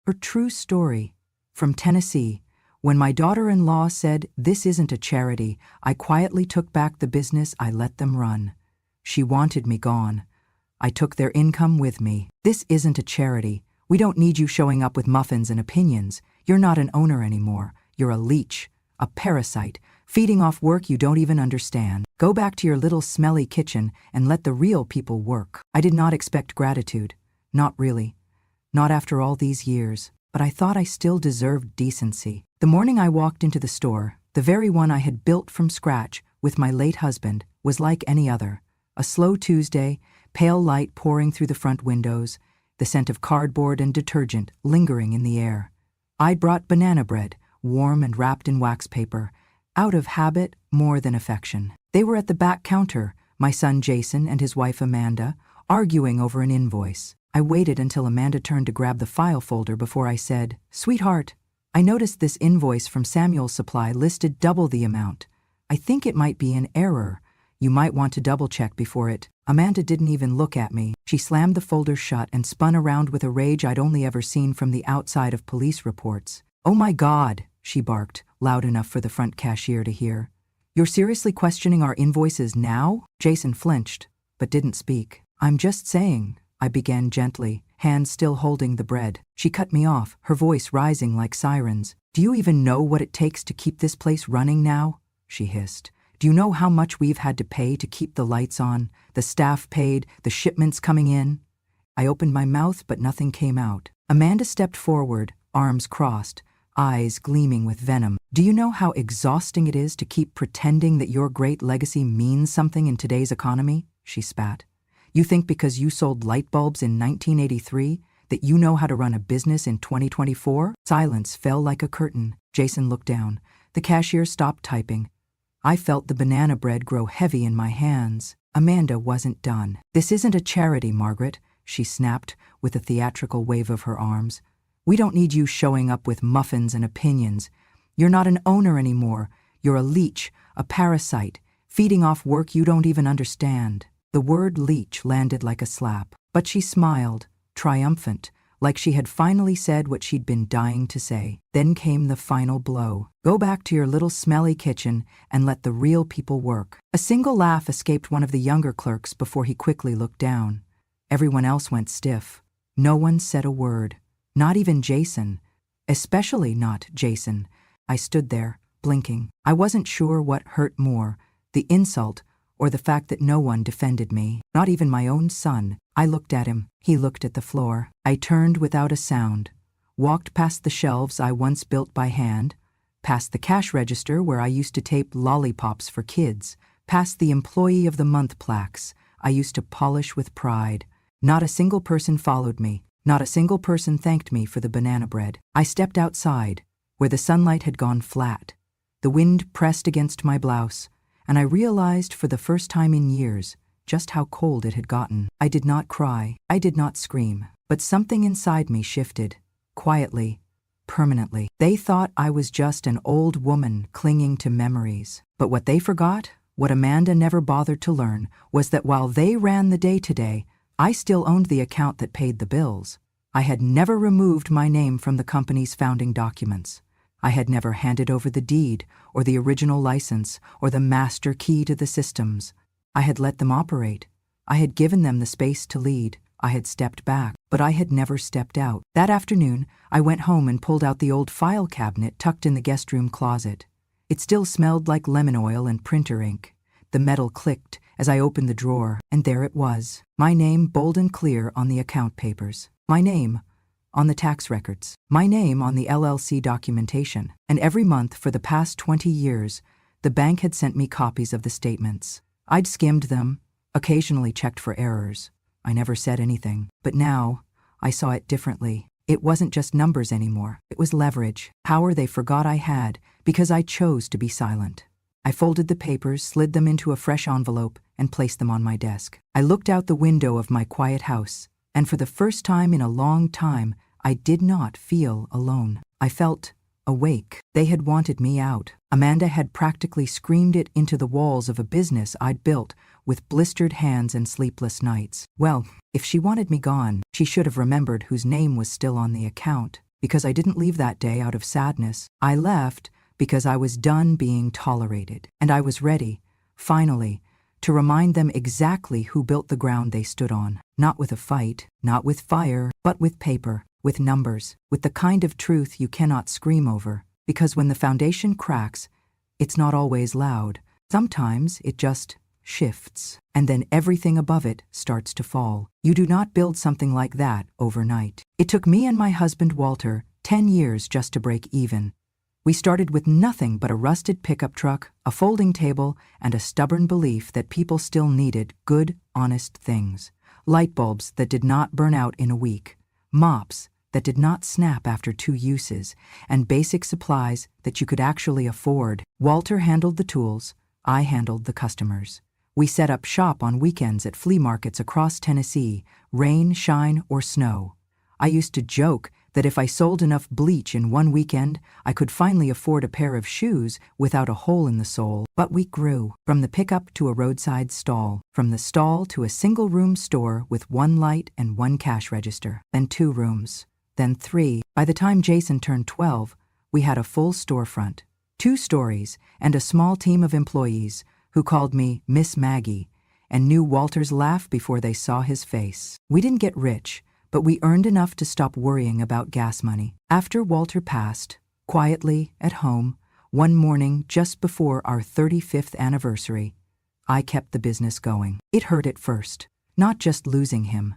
Her true story. From Tennessee. When my daughter-in-law said, "This isn't a charity," I quietly took back the business I let them run. She wanted me gone. I took their income with me. This isn't a charity. We don't need you showing up with muffins and opinions. You're not an owner anymore. You're a leech, a parasite, feeding off work you don't even understand. Go back to your little smelly kitchen and let the real people work. I did not expect gratitude. Not really. Not after all these years. But I thought I still deserved decency. The morning I walked into the store, the very one I had built from scratch with my late husband, was like any other. A slow Tuesday, pale light pouring through the front windows, the scent of cardboard and detergent lingering in the air. I'd brought banana bread, warm and wrapped in wax paper, out of habit more than affection. They were at the back counter, my son Jason and his wife Amanda, arguing over an invoice. I waited until Amanda turned to grab the file folder before I said, "Sweetheart, I noticed this invoice from Samuel's Supply listed double the amount. I think it might be an error. You might want to double-check before it." Amanda didn't even look at me. She slammed the folder shut and spun around with a rage I'd only ever seen from the outside of police reports. "Oh my God," she barked, loud enough for the front cashier to hear. "You're seriously questioning our invoices now?" Jason flinched, but didn't speak. "I'm just saying," I began gently, hands still holding the bread. She cut me off, her voice rising like sirens. "Do you even know what it takes to keep this place running now?" she hissed. "Do you know how much we've had to pay to keep the lights on, the staff paid, the shipments coming in?" I opened my mouth, but nothing came out. Amanda stepped forward, arms crossed, eyes gleaming with venom. "Do you know how exhausting it is to keep pretending that your great legacy means something in today's economy?" she spat. "You think because you sold light bulbs in 1983 that you know how to run a business in 2024? Silence fell like a curtain. Jason looked down. The cashier stopped typing. I felt the banana bread grow heavy in my hands. Amanda wasn't done. "This isn't a charity, Margaret," she snapped with a theatrical wave of her arms. "We don't need you showing up with muffins and opinions. You're not an owner anymore. You're a leech, a parasite, feeding off work you don't even understand." The word leech landed like a slap, but she smiled, triumphant, like she had finally said what she'd been dying to say. Then came the final blow. "Go back to your little smelly kitchen and let the real people work." A single laugh escaped one of the younger clerks before he quickly looked down. Everyone else went stiff. No one said a word. Not even Jason. Especially not Jason. I stood there, blinking. I wasn't sure what hurt more, the insult or the fact that no one defended me, not even my own son. I looked at him. He looked at the floor. I turned without a sound, walked past the shelves I once built by hand, past the cash register where I used to tape lollipops for kids, past the Employee of the Month plaques I used to polish with pride. Not a single person followed me. Not a single person thanked me for the banana bread. I stepped outside, where the sunlight had gone flat. The wind pressed against my blouse, and I realized for the first time in years just how cold it had gotten. I did not cry. I did not scream. But something inside me shifted, quietly, permanently. They thought I was just an old woman clinging to memories. But what they forgot, what Amanda never bothered to learn, was that while they ran the day-to-day, I still owned the account that paid the bills. I had never removed my name from the company's founding documents. I had never handed over the deed, or the original license, or the master key to the systems. I had let them operate. I had given them the space to lead. I had stepped back, but I had never stepped out. That afternoon, I went home and pulled out the old file cabinet tucked in the guest room closet. It still smelled like lemon oil and printer ink. The metal clicked as I opened the drawer, and there it was. My name bold and clear on the account papers. My name on the tax records. My name on the LLC documentation. And every month for the past 20 years, the bank had sent me copies of the statements. I'd skimmed them, occasionally checked for errors. I never said anything. But now, I saw it differently. It wasn't just numbers anymore. It was leverage, power they forgot I had because I chose to be silent. I folded the papers, slid them into a fresh envelope, and placed them on my desk. I looked out the window of my quiet house, and for the first time in a long time, I did not feel alone. I felt awake. They had wanted me out. Amanda had practically screamed it into the walls of a business I'd built with blistered hands and sleepless nights. Well, if she wanted me gone, she should have remembered whose name was still on the account. because I didn't leave that day out of sadness. I left because I was done being tolerated, and I was ready, finally, to remind them exactly who built the ground they stood on. Not with a fight, not with fire, but with paper, with numbers, with the kind of truth you cannot scream over. Because when the foundation cracks, it's not always loud. Sometimes it just shifts, and then everything above it starts to fall. You do not build something like that overnight. It took me and my husband Walter 10 years just to break even. We started with nothing but a rusted pickup truck, a folding table, and a stubborn belief that people still needed good, honest things. Light bulbs that did not burn out in a week, mops that did not snap after 2 uses, and basic supplies that you could actually afford. Walter handled the tools, I handled the customers. We set up shop on weekends at flea markets across Tennessee, rain, shine, or snow. I used to joke that if I sold enough bleach in one weekend, I could finally afford a pair of shoes without a hole in the sole. But we grew, from the pickup to a roadside stall, from the stall to a single-room store with 1 light and 1 cash register, then 2 rooms, then 3. By the time Jason turned 12, we had a full storefront, 2 stories, and a small team of employees who called me Miss Maggie and knew Walter's laugh before they saw his face. We didn't get rich, but we earned enough to stop worrying about gas money. After Walter passed, quietly at home, one morning just before our 35th anniversary, I kept the business going. It hurt at first, not just losing him,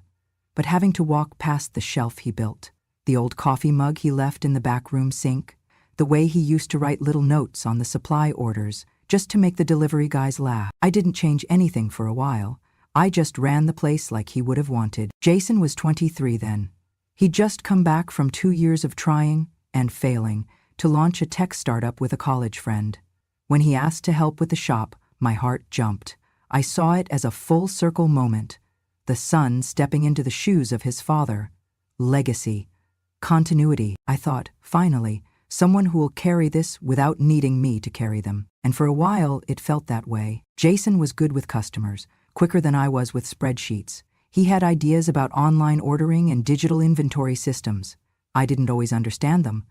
but having to walk past the shelf he built, the old coffee mug he left in the backroom sink, the way he used to write little notes on the supply orders just to make the delivery guys laugh. I didn't change anything for a while. I just ran the place like he would have wanted. Jason was 23 then. He'd just come back from 2 years of trying and failing to launch a tech startup with a college friend. When he asked to help with the shop, my heart jumped. I saw it as a full-circle moment. The son stepping into the shoes of his father. Legacy. Continuity. I thought, finally, someone who will carry this without needing me to carry them. And for a while, it felt that way. Jason was good with customers, quicker than I was with spreadsheets. He had ideas about online ordering and digital inventory systems. I didn't always understand them,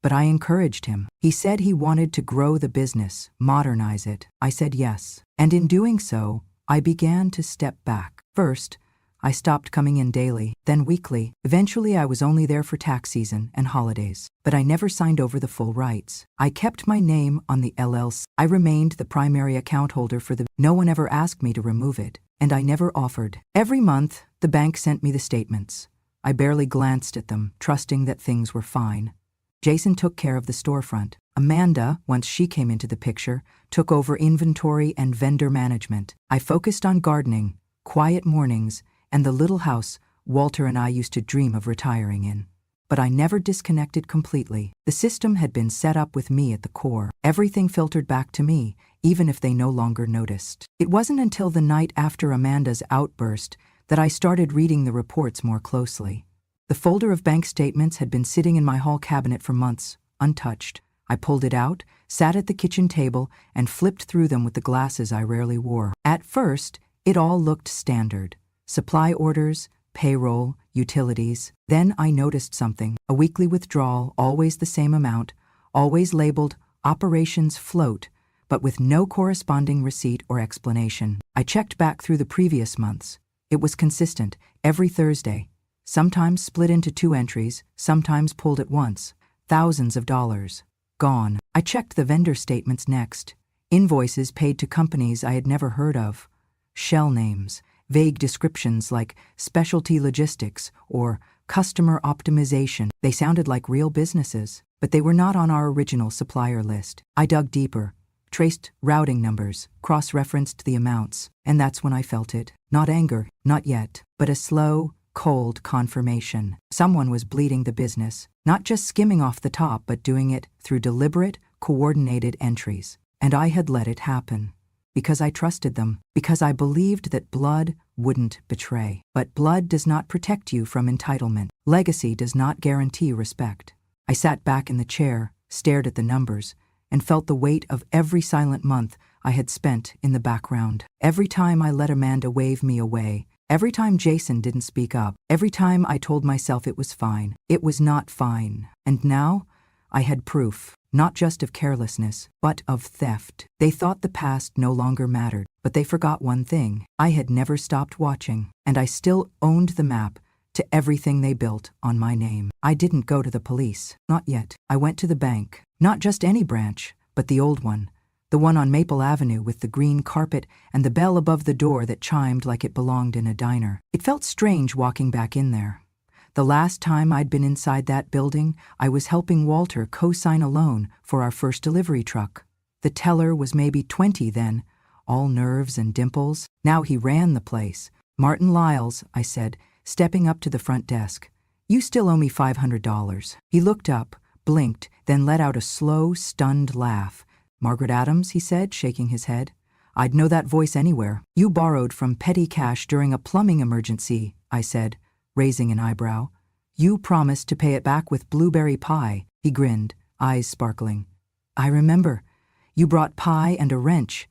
but I encouraged him. He said he wanted to grow the business, modernize it. I said yes. And in doing so, I began to step back. First, I stopped coming in daily, then weekly. Eventually, I was only there for tax season and holidays. But I never signed over the full rights. I kept my name on the LLC. I remained the primary account holder for the... No one ever asked me to remove it, and I never offered. Every month, the bank sent me the statements. I barely glanced at them, trusting that things were fine. Jason took care of the storefront. Amanda, once she came into the picture, took over inventory and vendor management. I focused on gardening, quiet mornings, and the little house Walter and I used to dream of retiring in. But I never disconnected completely. The system had been set up with me at the core. Everything filtered back to me, even if they no longer noticed. It wasn't until the night after Amanda's outburst that I started reading the reports more closely. The folder of bank statements had been sitting in my hall cabinet for months, untouched. I pulled it out, sat at the kitchen table, and flipped through them with the glasses I rarely wore. At first, it all looked standard. Supply orders, payroll, utilities. Then I noticed something. A weekly withdrawal, always the same amount, always labeled Operations Float, but with no corresponding receipt or explanation. I checked back through the previous months. It was consistent, every Thursday. Sometimes split into 2 entries, sometimes pulled at once. Thousands of dollars. Gone. I checked the vendor statements next. Invoices paid to companies I had never heard of. Shell names. Vague descriptions like specialty logistics or customer optimization. They sounded like real businesses, but they were not on our original supplier list. I dug deeper, traced routing numbers, cross-referenced the amounts, and that's when I felt it. Not anger, not yet, but a slow, cold confirmation. Someone was bleeding the business, not just skimming off the top, but doing it through deliberate, coordinated entries. And I had let it happen. Because I trusted them, because I believed that blood wouldn't betray. But blood does not protect you from entitlement. Legacy does not guarantee respect. I sat back in the chair, stared at the numbers, and felt the weight of every silent month I had spent in the background. Every time I let Amanda wave me away, Every time Jason didn't speak up, every time I told myself it was fine, it was not fine. And now, I had proof, not just of carelessness, but of theft. They thought the past no longer mattered, but they forgot one thing. I had never stopped watching, and I still owned the map to everything they built on my name. I didn't go to the police, not yet. I went to the bank, not just any branch, but the old one. The one on Maple Avenue with the green carpet and the bell above the door that chimed like it belonged in a diner. It felt strange walking back in there. The last time I'd been inside that building, I was helping Walter co-sign a loan for our first delivery truck. The teller was maybe 20 then, all nerves and dimples. Now he ran the place. "Martin Lyles," I said, stepping up to the front desk. "You still owe me $500. He looked up, blinked, then let out a slow, stunned laugh. "Margaret Adams," he said, shaking his head. "I'd know that voice anywhere." "You borrowed from petty cash during a plumbing emergency," I said, raising an eyebrow. "You promised to pay it back with blueberry pie." He grinned, eyes sparkling. "I remember. You brought pie and a wrench.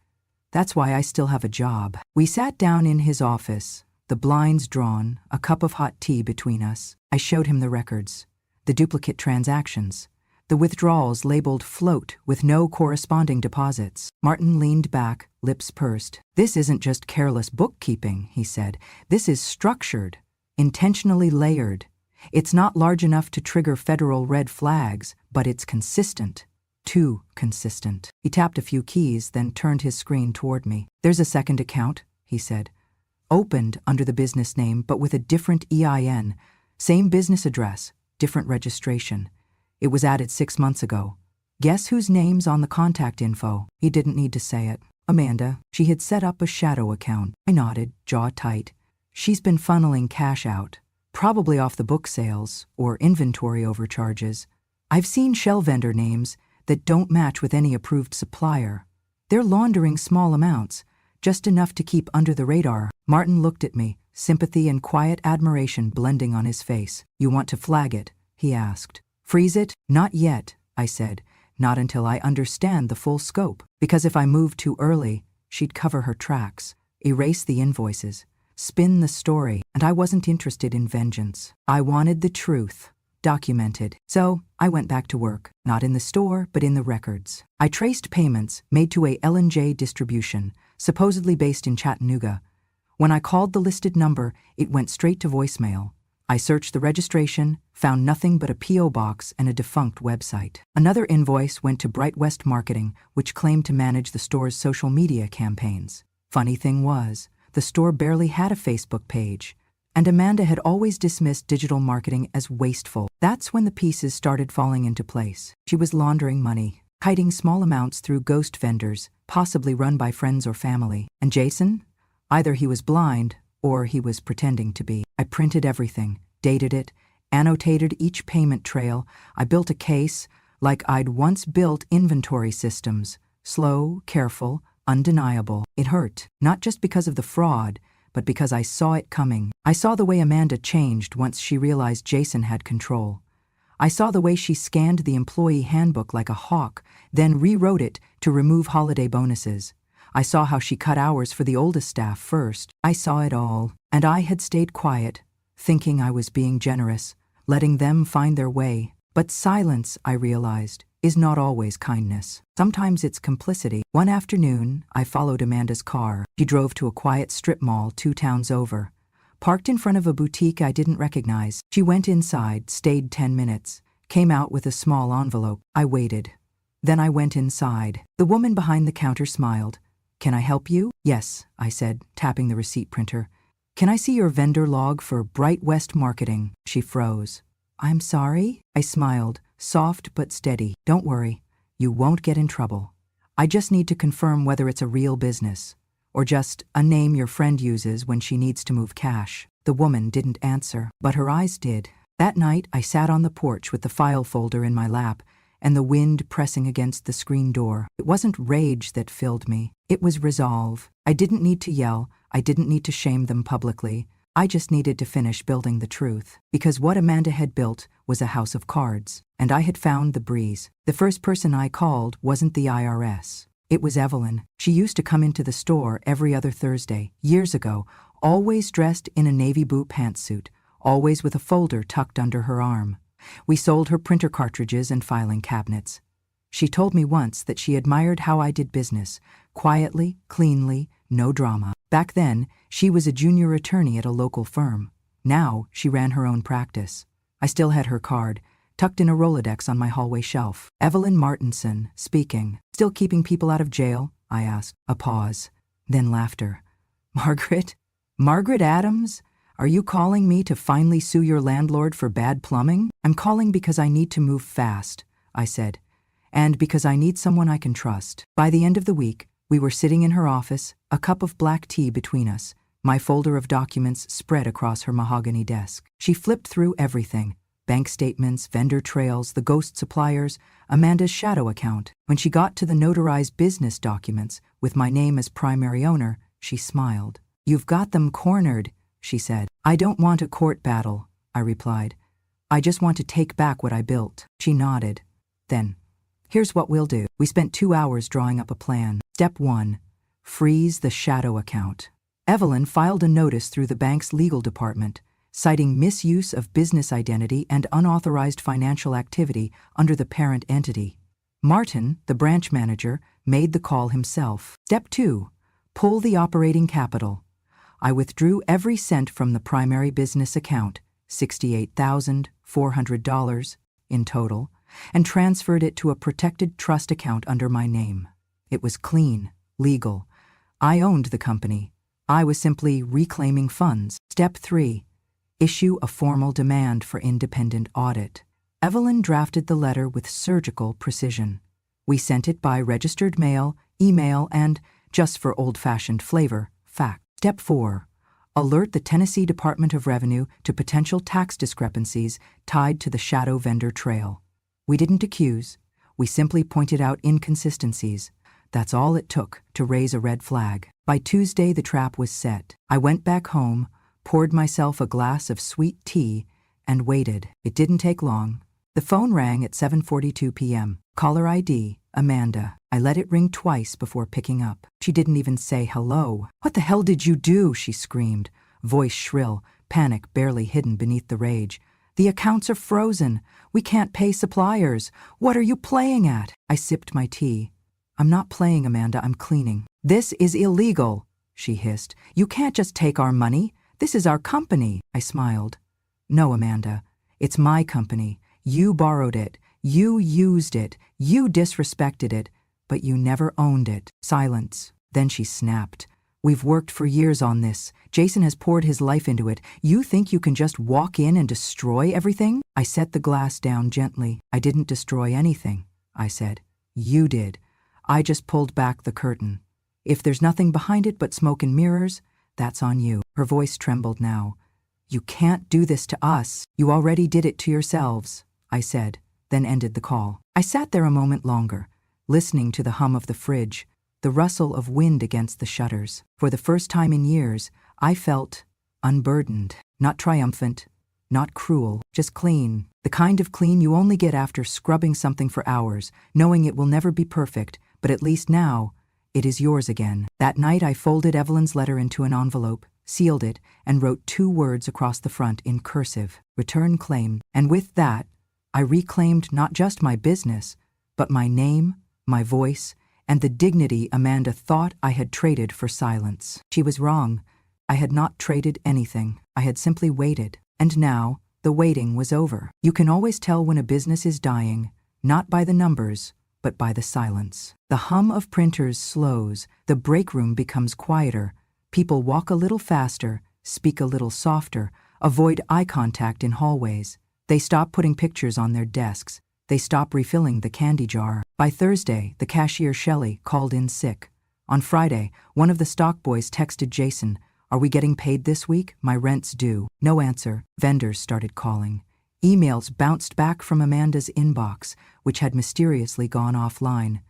That's why I still have a job." We sat down in his office, the blinds drawn, a cup of hot tea between us. I showed him the records, the duplicate transactions, the withdrawals labeled float with no corresponding deposits. Martin leaned back, lips pursed. "This isn't just careless bookkeeping," he said. "This is structured, intentionally layered. It's not large enough to trigger federal red flags, but it's consistent. Too consistent." He tapped a few keys, then turned his screen toward me. "There's a second account," he said. "Opened under the business name, but with a different EIN. Same business address, different registration. It was added 6 months ago. Guess whose name's on the contact info?" He didn't need to say it. "Amanda. She had set up a shadow account." I nodded, jaw tight. "She's been funneling cash out, probably off the book sales or inventory overcharges. I've seen shell vendor names that don't match with any approved supplier. They're laundering small amounts, just enough to keep under the radar." Martin looked at me, sympathy and quiet admiration blending on his face. "You want to flag it?" he asked. "Freeze it?" "Not yet," I said. "Not until I understand the full scope. Because if I moved too early, she'd cover her tracks, erase the invoices, spin the story, and I wasn't interested in vengeance. I wanted the truth, documented. So I went back to work, not in the store, but in the records. I traced payments made to a L&J distribution, supposedly based in Chattanooga. When I called the listed number, it went straight to voicemail. I searched the registration, found nothing but a P.O. box and a defunct website. Another invoice went to Bright West Marketing, which claimed to manage the store's social media campaigns. Funny thing was, the store barely had a Facebook page, and Amanda had always dismissed digital marketing as wasteful. That's when the pieces started falling into place. She was laundering money, hiding small amounts through ghost vendors, possibly run by friends or family. And Jason? Either he was blind, or he was pretending to be. I printed everything, dated it, annotated each payment trail. I built a case, like I'd once built inventory systems. Slow, careful, undeniable. It hurt, not just because of the fraud, but because I saw it coming. I saw the way Amanda changed once she realized Jason had control. I saw the way she scanned the employee handbook like a hawk, then rewrote it to remove holiday bonuses. I saw how she cut hours for the oldest staff first. I saw it all, and I had stayed quiet, thinking I was being generous, letting them find their way. But silence, I realized, is not always kindness. Sometimes it's complicity. One afternoon, I followed Amanda's car. She drove to a quiet strip mall 2 towns over, parked in front of a boutique I didn't recognize. She went inside, stayed 10 minutes, came out with a small envelope. I waited. Then I went inside. The woman behind the counter smiled. "Can I help you?" "Yes," I said, tapping the receipt printer. "Can I see your vendor log for Bright West Marketing?" She froze. "I'm sorry?" I smiled, soft but steady. "Don't worry. You won't get in trouble. I just need to confirm whether it's a real business, or just a name your friend uses when she needs to move cash." The woman didn't answer, but her eyes did. That night, I sat on the porch with the file folder in my lap and the wind pressing against the screen door. It wasn't rage that filled me. It was resolve. I didn't need to yell. I didn't need to shame them publicly. I just needed to finish building the truth. Because what Amanda had built was a house of cards, and I had found the breeze. The first person I called wasn't the IRS. It was Evelyn. She used to come into the store every other Thursday, years ago, always dressed in a navy blue pantsuit, always with a folder tucked under her arm. We sold her printer cartridges and filing cabinets. She told me once that she admired how I did business, quietly, cleanly, no drama. Back then, she was a junior attorney at a local firm. Now, she ran her own practice. I still had her card, tucked in a Rolodex on my hallway shelf. Evelyn Martinson, speaking. Still keeping people out of jail? I asked. A pause. Then laughter. Margaret? Margaret Adams? Are you calling me to finally sue your landlord for bad plumbing? I'm calling because I need to move fast, I said, and because I need someone I can trust. By the end of the week, we were sitting in her office, a cup of black tea between us, my folder of documents spread across her mahogany desk. She flipped through everything: bank statements, vendor trails, the ghost suppliers, Amanda's shadow account. When she got to the notarized business documents with my name as primary owner, she smiled. You've got them cornered, she said. I don't want a court battle, I replied. I just want to take back what I built. She nodded. Then, here's what we'll do. We spent 2 hours drawing up a plan. Step 1. Freeze the shadow account. Evelyn filed a notice through the bank's legal department, citing misuse of business identity and unauthorized financial activity under the parent entity. Martin, the branch manager, made the call himself. Step 2. Pull the operating capital. I withdrew every cent from the primary business account, $68,400 in total, and transferred it to a protected trust account under my name. It was clean, legal. I owned the company. I was simply reclaiming funds. Step 3. Issue a formal demand for independent audit. Evelyn drafted the letter with surgical precision. We sent it by registered mail, email, and, just for old-fashioned flavor, fax. Step 4. Alert the Tennessee Department of Revenue to potential tax discrepancies tied to the shadow vendor trail. We didn't accuse. We simply pointed out inconsistencies. That's all it took to raise a red flag. By Tuesday, the trap was set. I went back home, poured myself a glass of sweet tea, and waited. It didn't take long. The phone rang at 7:42 p.m. Caller ID, Amanda. I let it ring twice before picking up. She didn't even say hello. What the hell did you do? She screamed, voice shrill, panic barely hidden beneath the rage. The accounts are frozen. We can't pay suppliers. What are you playing at? I sipped my tea. I'm not playing, Amanda, I'm cleaning. This is illegal, she hissed. You can't just take our money. This is our company. I smiled. No, Amanda, it's my company. You borrowed it. You used it. You disrespected it. But you never owned it. Silence. Then she snapped. We've worked for years on this. Jason has poured his life into it. You think you can just walk in and destroy everything? I set the glass down gently. I didn't destroy anything, I said. You did. I just pulled back the curtain. If there's nothing behind it but smoke and mirrors, that's on you. Her voice trembled now. You can't do this to us. You already did it to yourselves, I said, then ended the call. I sat there a moment longer, listening to the hum of the fridge, the rustle of wind against the shutters. For the first time in years, I felt unburdened, not triumphant, not cruel, just clean. The kind of clean you only get after scrubbing something for hours, knowing it will never be perfect, but at least now, it is yours again. That night I folded Evelyn's letter into an envelope, sealed it, and wrote 2 words across the front in cursive: return claim. And with that, I reclaimed not just my business, but my name, my voice, and the dignity Amanda thought I had traded for silence. She was wrong. I had not traded anything. I had simply waited. And now, the waiting was over. You can always tell when a business is dying, not by the numbers, but by the silence. The hum of printers slows, the break room becomes quieter, people walk a little faster, speak a little softer, avoid eye contact in hallways. They stop putting pictures on their desks. They stop refilling the candy jar. By Thursday, the cashier Shelley called in sick. On Friday, one of the stock boys texted Jason, "Are we getting paid this week? My rent's due." No answer. Vendors started calling. Emails bounced back from Amanda's inbox, which had mysteriously gone offline.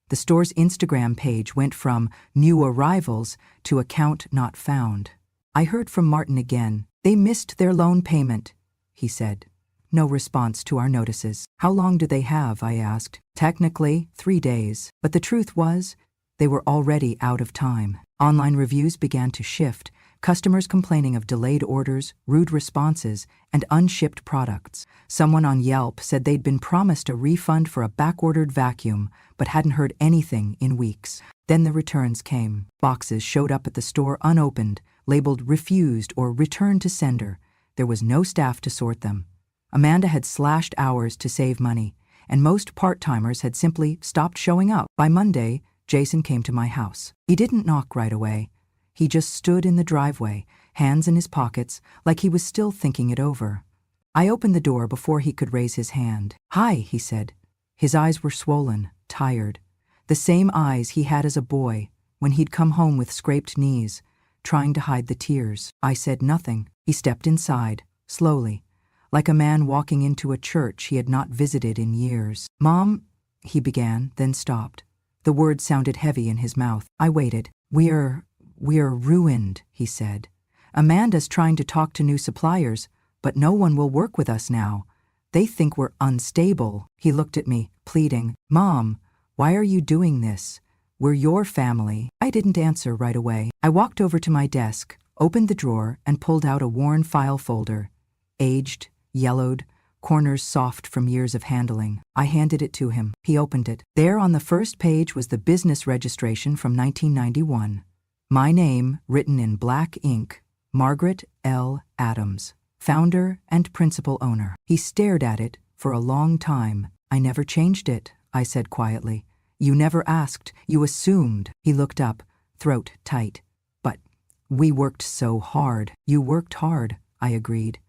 The store's Instagram page went from new arrivals to account not found. I heard from Martin again. They missed their loan payment, he said. No response to our notices. How long do they have? I asked. Technically, 3 days. But the truth was, they were already out of time. Online reviews began to shift. Customers complaining of delayed orders, rude responses, and unshipped products. Someone on Yelp said they'd been promised a refund for a backordered vacuum, but hadn't heard anything in weeks. Then the returns came. Boxes showed up at the store unopened, labeled refused or returned to sender. There was no staff to sort them. Amanda had slashed hours to save money, and most part-timers had simply stopped showing up. By Monday, Jason came to my house. He didn't knock right away. He just stood in the driveway, hands in his pockets, like he was still thinking it over. I opened the door before he could raise his hand. "Hi," he said. His eyes were swollen, tired. The same eyes he had as a boy, when he'd come home with scraped knees, trying to hide the tears. I said nothing. He stepped inside, slowly, like a man walking into a church he had not visited in years. "Mom," he began, then stopped. The words sounded heavy in his mouth. I waited. We're ruined," he said. "Amanda's trying to talk to new suppliers, but no one will work with us now. They think we're unstable." He looked at me, pleading. "Mom, why are you doing this? We're your family." I didn't answer right away. I walked over to my desk, opened the drawer, and pulled out a worn file folder. Aged, yellowed, corners soft from years of handling. I handed it to him. He opened it. There on the first page was the business registration from 1991. My name, written in black ink, Margaret L. Adams, founder and principal owner. He stared at it for a long time. "I never changed it," I said quietly. "You never asked, you assumed." He looked up, throat tight. "But we worked so hard." "You worked hard," I agreed.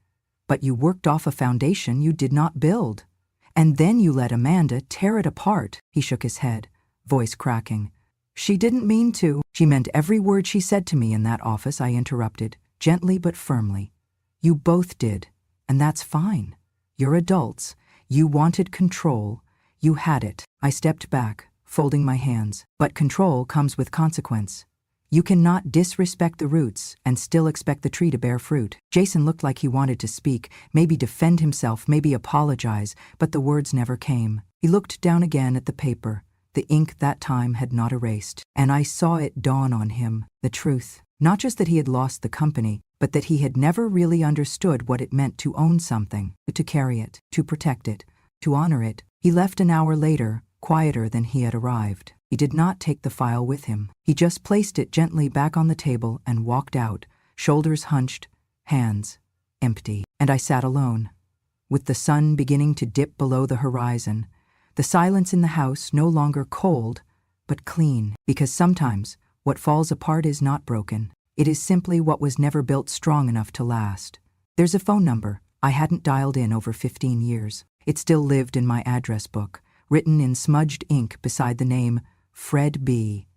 "But you worked off a foundation you did not build. And then you let Amanda tear it apart." He shook his head, voice cracking. "She didn't mean to." "She meant every word she said to me in that office," I interrupted, gently but firmly. "You both did, and that's fine. You're adults. You wanted control. You had it." I stepped back, folding my hands. "But control comes with consequence. You cannot disrespect the roots and still expect the tree to bear fruit." Jason looked like he wanted to speak, maybe defend himself, maybe apologize, but the words never came. He looked down again at the paper. The ink that time had not erased, and I saw it dawn on him, the truth. Not just that he had lost the company, but that he had never really understood what it meant to own something, to carry it, to protect it, to honor it. He left an hour later, quieter than he had arrived. He did not take the file with him. He just placed it gently back on the table and walked out, shoulders hunched, hands empty. And I sat alone, with the sun beginning to dip below the horizon, the silence in the house no longer cold, but clean, because sometimes what falls apart is not broken. It is simply what was never built strong enough to last. There's a phone number I hadn't dialed in over 15 years. It still lived in my address book, written in smudged ink beside the name Fred B.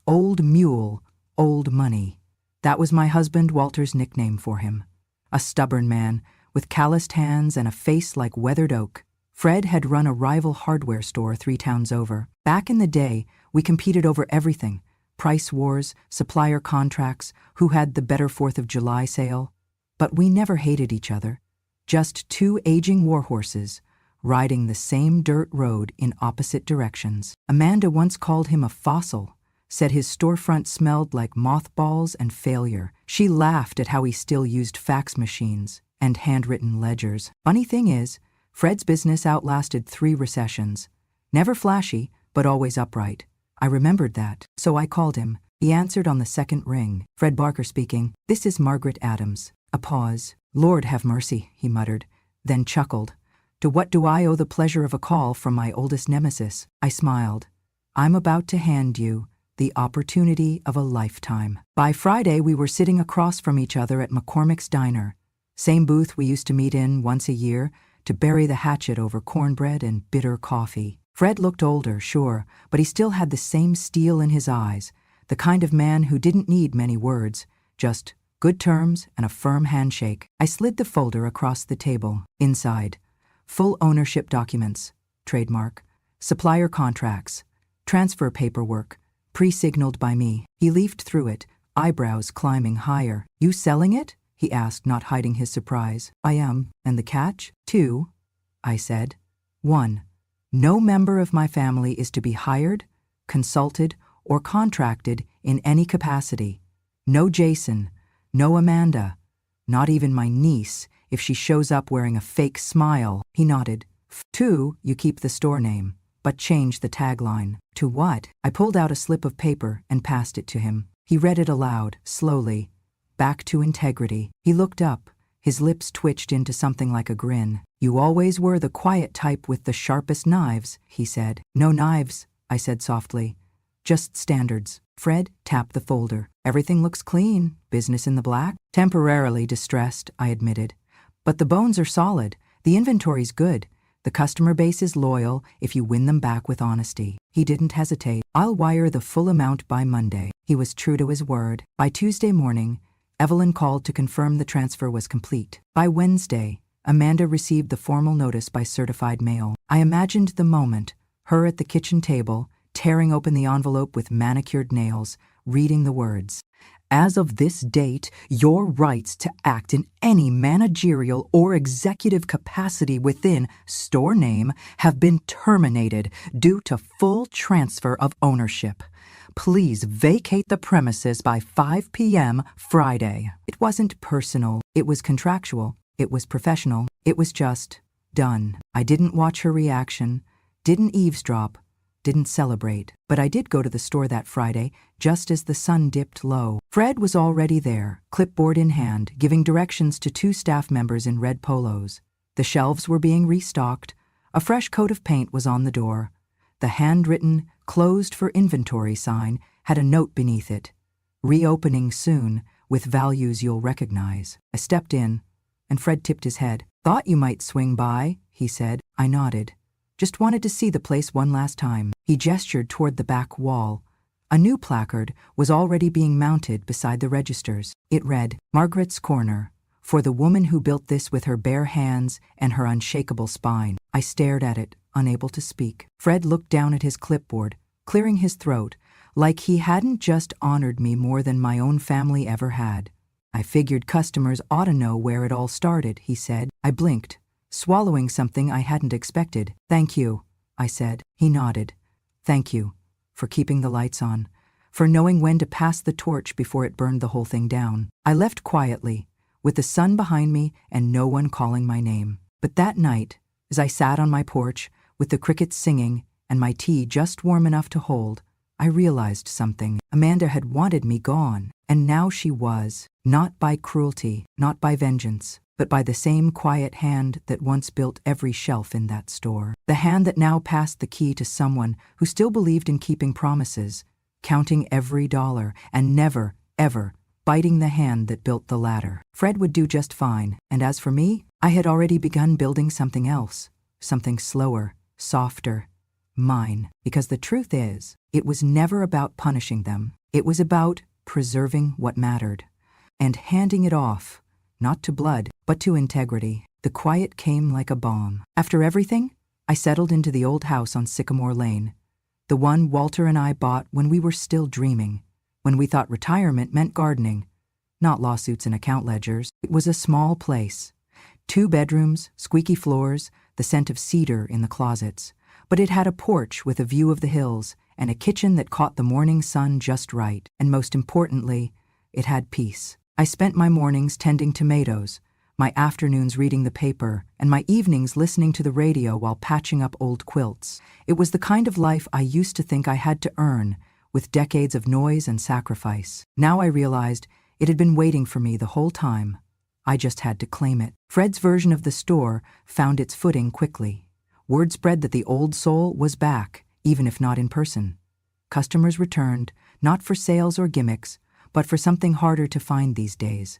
Old Mule, Old Money. That was my husband Walter's nickname for him. A stubborn man, with calloused hands and a face like weathered oak. Fred had run a rival hardware store 3 towns over. Back in the day, we competed over everything. Price wars, supplier contracts, who had the better 4th of July sale. But we never hated each other. Just 2 aging warhorses, riding the same dirt road in opposite directions. Amanda once called him a fossil, said his storefront smelled like mothballs and failure. She laughed at how he still used fax machines and handwritten ledgers. Funny thing is, Fred's business outlasted 3 recessions. Never flashy, but always upright. I remembered that, so I called him. He answered on the second ring. "Fred Barker speaking. This is Margaret Adams." A pause. "Lord have mercy," he muttered, then chuckled. "To what do I owe the pleasure of a call from my oldest nemesis?" I smiled. "I'm about to hand you the opportunity of a lifetime." By Friday, we were sitting across from each other at McCormick's Diner, same booth we used to meet in once a year to bury the hatchet over cornbread and bitter coffee. Fred looked older, sure, but he still had the same steel in his eyes, the kind of man who didn't need many words, just good terms and a firm handshake. I slid the folder across the table. Inside, full ownership documents, trademark, supplier contracts, transfer paperwork, pre-signaled by me. He leafed through it, eyebrows climbing higher. "You selling it?" he asked, not hiding his surprise. "I am. And the catch?" "2, I said. 1. No member of my family is to be hired, consulted, or contracted in any capacity. No Jason, No Amanda. Not even my niece, if she shows up wearing a fake smile. He nodded. 2, you keep the store name, but change the tagline. To what? I pulled out a slip of paper and passed it to him. He read it aloud, slowly. Back to integrity. He looked up. His lips twitched into something like a grin. You always were the quiet type with the sharpest knives, he said. No knives, I said softly. Just standards. Fred tapped the folder. Everything looks clean. Business in the black? Temporarily distressed, I admitted. But the bones are solid. The inventory's good. The customer base is loyal if you win them back with honesty. He didn't hesitate. I'll wire the full amount by Monday. He was true to his word. By Tuesday morning, Evelyn called to confirm the transfer was complete. By Wednesday, Amanda received the formal notice by certified mail. I imagined the moment, her at the kitchen table, tearing open the envelope with manicured nails, reading the words. As of this date, your rights to act in any managerial or executive capacity within store name have been terminated due to full transfer of ownership. Please vacate the premises by 5 p.m. Friday. It wasn't personal. It was contractual. It was professional. It was just done. I didn't watch her reaction, didn't eavesdrop, didn't celebrate. But I did go to the store that Friday, just as the sun dipped low. Fred was already there, clipboard in hand, giving directions to 2 staff members in red polos. The shelves were being restocked. A fresh coat of paint was on the door. The handwritten, closed for inventory sign had a note beneath it. Reopening soon, with values you'll recognize. I stepped in, and Fred tipped his head. Thought you might swing by, he said. I nodded. Just wanted to see the place one last time. He gestured toward the back wall. A new placard was already being mounted beside the registers. It read, Margaret's Corner, for the woman who built this with her bare hands and her unshakable spine. I stared at it, unable to speak. Fred looked down at his clipboard, clearing his throat, like he hadn't just honored me more than my own family ever had. I figured customers ought to know where it all started, he said. I blinked, swallowing something I hadn't expected. Thank you, I said. He nodded. Thank you, for keeping the lights on, for knowing when to pass the torch before it burned the whole thing down. I left quietly, with the sun behind me and no one calling my name. But that night, as I sat on my porch, with the crickets singing and my tea just warm enough to hold, I realized something. Amanda had wanted me gone, and now she was, not by cruelty, not by vengeance, but by the same quiet hand that once built every shelf in that store. The hand that now passed the key to someone who still believed in keeping promises, counting every dollar, and never, ever, biting the hand that built the ladder. Fred would do just fine, and as for me, I had already begun building something else, something slower, softer, mine. Because the truth is, it was never about punishing them. It was about preserving what mattered, and handing it off, not to blood, but to integrity. The quiet came like a bomb. After everything, I settled into the old house on Sycamore Lane, the one Walter and I bought when we were still dreaming, when we thought retirement meant gardening, not lawsuits and account ledgers. It was a small place. 2 bedrooms, squeaky floors, the scent of cedar in the closets. But it had a porch with a view of the hills and a kitchen that caught the morning sun just right. And most importantly, it had peace. I spent my mornings tending tomatoes, my afternoons reading the paper, and my evenings listening to the radio while patching up old quilts. It was the kind of life I used to think I had to earn, with decades of noise and sacrifice. Now I realized it had been waiting for me the whole time. I just had to claim it. Fred's version of the store found its footing quickly. Word spread that the old soul was back, even if not in person. Customers returned, not for sales or gimmicks, but for something harder to find these days.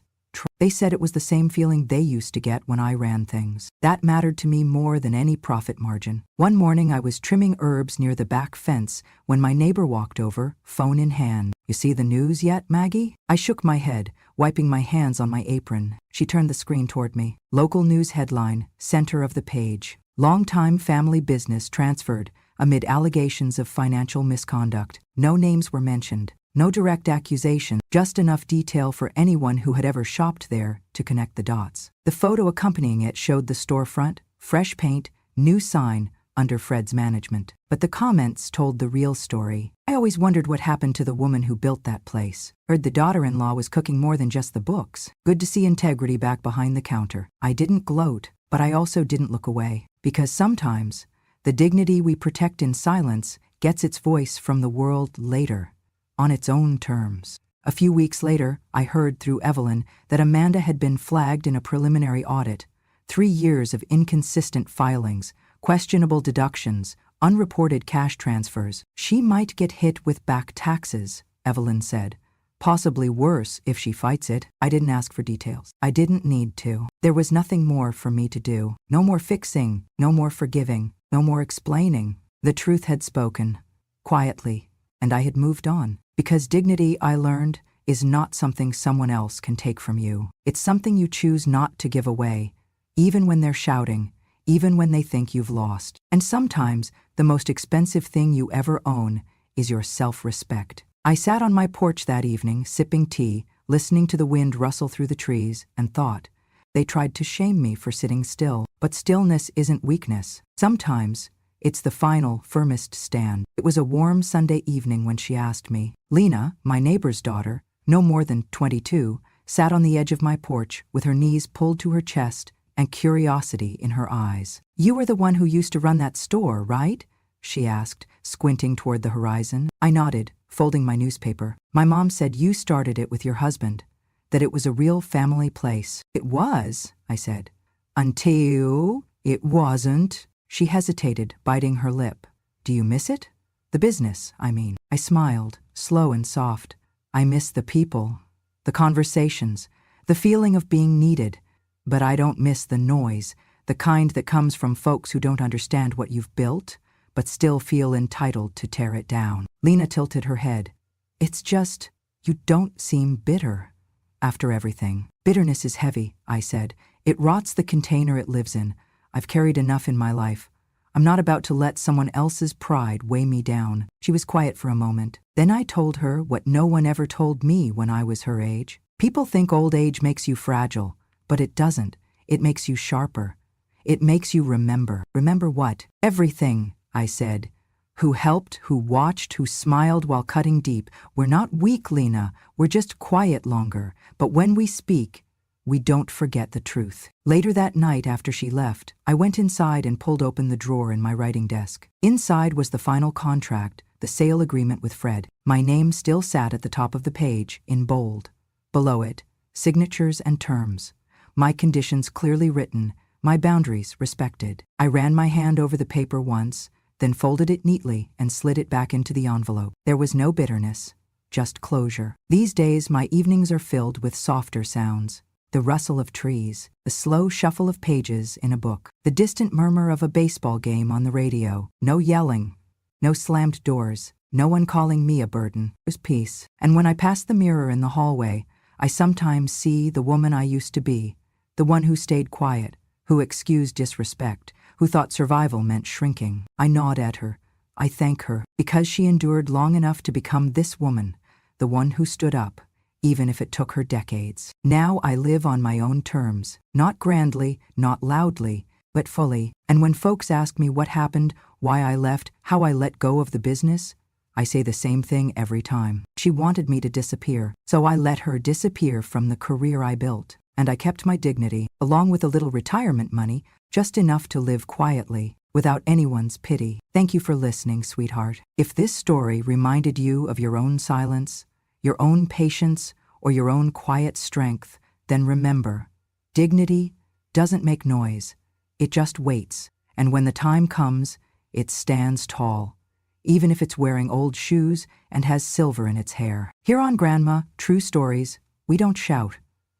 They said it was the same feeling they used to get when I ran things. That mattered to me more than any profit margin. One morning I was trimming herbs near the back fence when my neighbor walked over, phone in hand. You see the news yet, Maggie? I shook my head, wiping my hands on my apron. She turned the screen toward me. Local news headline, center of the page. Long-time family business transferred amid allegations of financial misconduct. No names were mentioned. No direct accusation, just enough detail for anyone who had ever shopped there to connect the dots. The photo accompanying it showed the storefront, fresh paint, new sign under Fred's management. But the comments told the real story. I always wondered what happened to the woman who built that place. Heard the daughter-in-law was cooking more than just the books. Good to see integrity back behind the counter. I didn't gloat, but I also didn't look away. Because sometimes, the dignity we protect in silence gets its voice from the world later, on its own terms. A few weeks later, I heard through Evelyn that Amanda had been flagged in a preliminary audit. 3 years of inconsistent filings, questionable deductions, unreported cash transfers. She might get hit with back taxes, Evelyn said. Possibly worse if she fights it. I didn't ask for details. I didn't need to. There was nothing more for me to do. No more fixing, no more forgiving, no more explaining. The truth had spoken, quietly, and I had moved on. Because dignity, I learned, is not something someone else can take from you. It's something you choose not to give away, even when they're shouting, even when they think you've lost. And sometimes, the most expensive thing you ever own is your self-respect. I sat on my porch that evening, sipping tea, listening to the wind rustle through the trees, and thought, they tried to shame me for sitting still. But stillness isn't weakness. Sometimes, it's the final, firmest stand. It was a warm Sunday evening when she asked me. Lena, my neighbor's daughter, no more than 22, sat on the edge of my porch with her knees pulled to her chest and curiosity in her eyes. You were the one who used to run that store, right? She asked, squinting toward the horizon. I nodded, folding my newspaper. My mom said you started it with your husband, that it was a real family place. It was, I said. Until it wasn't. She hesitated, biting her lip. Do you miss it? The business, I mean. I smiled, slow and soft. I miss the people, the conversations, the feeling of being needed. But I don't miss the noise, the kind that comes from folks who don't understand what you've built, but still feel entitled to tear it down. Lena tilted her head. It's just, you don't seem bitter. After everything. Bitterness is heavy, I said. It rots the container it lives in. I've carried enough in my life. I'm not about to let someone else's pride weigh me down. She was quiet for a moment. Then I told her what no one ever told me when I was her age. People think old age makes you fragile. But it doesn't. It makes you sharper. It makes you remember. Remember what? Everything, I said. Who helped, who watched, who smiled while cutting deep. We're not weak, Lena. We're just quiet longer. But when we speak, we don't forget the truth. Later that night after she left, I went inside and pulled open the drawer in my writing desk. Inside was the final contract, the sale agreement with Fred. My name still sat at the top of the page, in bold. Below it, signatures and terms. My conditions clearly written, my boundaries respected. I ran my hand over the paper once, then folded it neatly and slid it back into the envelope. There was no bitterness, just closure. These days, my evenings are filled with softer sounds. The rustle of trees, the slow shuffle of pages in a book, the distant murmur of a baseball game on the radio. No yelling, no slammed doors, no one calling me a burden. It was peace. And when I pass the mirror in the hallway, I sometimes see the woman I used to be. The one who stayed quiet, who excused disrespect, who thought survival meant shrinking. I nod at her. I thank her, because she endured long enough to become this woman, the one who stood up, even if it took her decades. Now I live on my own terms, not grandly, not loudly, but fully. And when folks ask me what happened, why I left, how I let go of the business, I say the same thing every time. She wanted me to disappear, so I let her disappear from the career I built. And I kept my dignity, along with a little retirement money, just enough to live quietly, without anyone's pity. Thank you for listening, sweetheart. If this story reminded you of your own silence, your own patience, or your own quiet strength, then remember, dignity doesn't make noise. It just waits, and when the time comes, it stands tall, even if it's wearing old shoes and has silver in its hair. Here on Grandma, True Stories, we don't shout.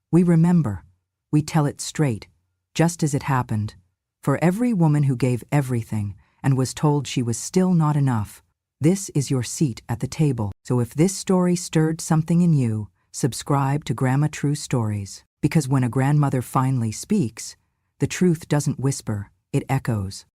We remember. We tell it straight, just as it happened. For every woman who gave everything and was told she was still not enough, this is your seat at the table. So if this story stirred something in you, subscribe to Grandma True Stories. Because when a grandmother finally speaks, the truth doesn't whisper, it echoes.